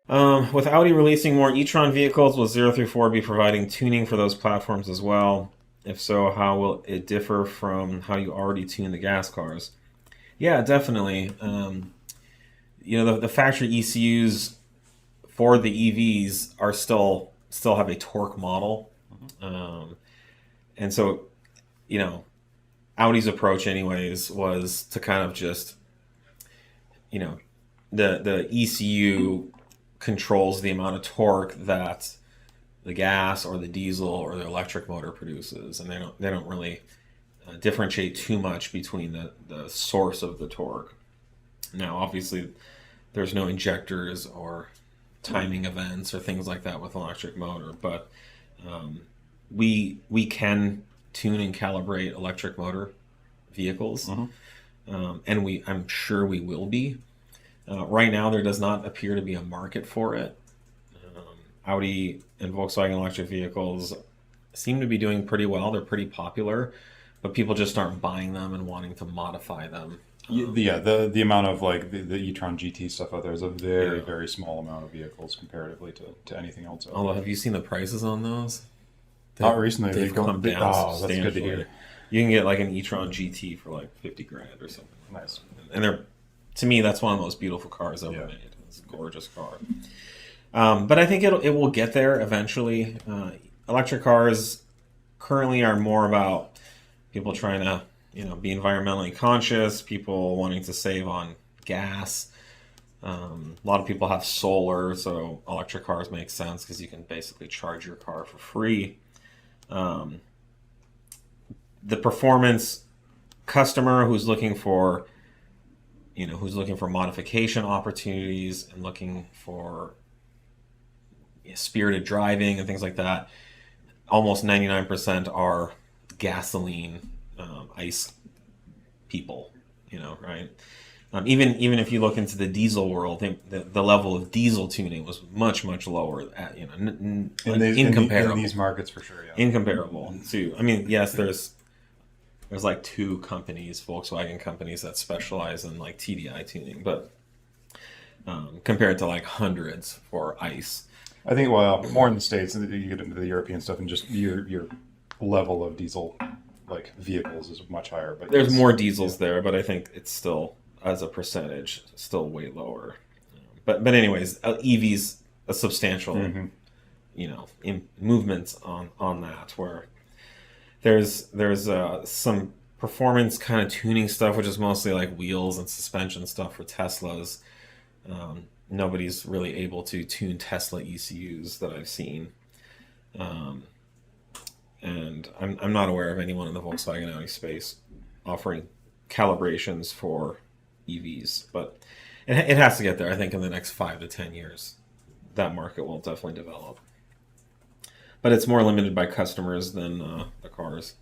With Audi releasing more e-tron vehicles, will 034 be providing tuning for those platforms as well? If so, how will it differ from how you already tune the gas cars? Yeah, definitely. The factory ECUs for the EVs are still have a torque model, um, and so you know Audi's approach, anyways, was to kind of just you know the ECU controls the amount of torque that the gas or the diesel or the electric motor produces, and they don't really differentiate too much between the source of the torque. Now, obviously, there's no injectors or timing events or things like that with an electric motor, but um, we can tune and calibrate electric motor vehicles, Hmm. and I'm sure we will be. Right now, there does not appear to be a market for it. Um, Audi and Volkswagen electric vehicles seem to be doing pretty well. They're pretty popular, but people just aren't buying them and wanting to modify them. Yeah, the amount of like the e-tron GT stuff out there is a very, Yeah. very small amount of vehicles comparatively to anything else out Although, there. have you seen the prices on those? Not recently. They've come down Oh, that's good to substantially. hear. You can get like an e-tron GT for like 50 grand or something like Nice. that. And to me, that's one of the most beautiful cars ever Yeah. made. It's a gorgeous car. But I think it will get there eventually. Electric cars currently are more about people trying to be environmentally conscious, people wanting to save on gas. A lot of people have solar, so electric cars make sense because you can basically charge your car for free. Um, the performance customer who's looking for modification opportunities and looking for spirited driving and things like that, almost 99% are gasoline, ice people, right? Even if you look into the diesel world, the level of diesel tuning was much much lower. In Incomparable, these markets for sure. Yeah. incomparable to. I mean, yes, there's like two companies, Volkswagen companies, that specialize in like TDI tuning, but compared to like hundreds for ice. I think well more in the states, and you get into the European stuff, and just your level of diesel like vehicles is much higher. But There's yes, more yeah. diesels there, but I think it's still, as a percentage, still way lower. But anyways, EVs a substantial, Hmm. movements on that, where there's some performance kind of tuning stuff, which is mostly like wheels and suspension stuff for Teslas. Nobody's really able to tune Tesla ECUs that I've seen. Um, and I'm not aware of anyone in the Volkswagen Audi space offering calibrations for EVs, but it has to get there. I think in the next 5 to 10 years, that market will definitely develop. But it's more limited by customers than the cars.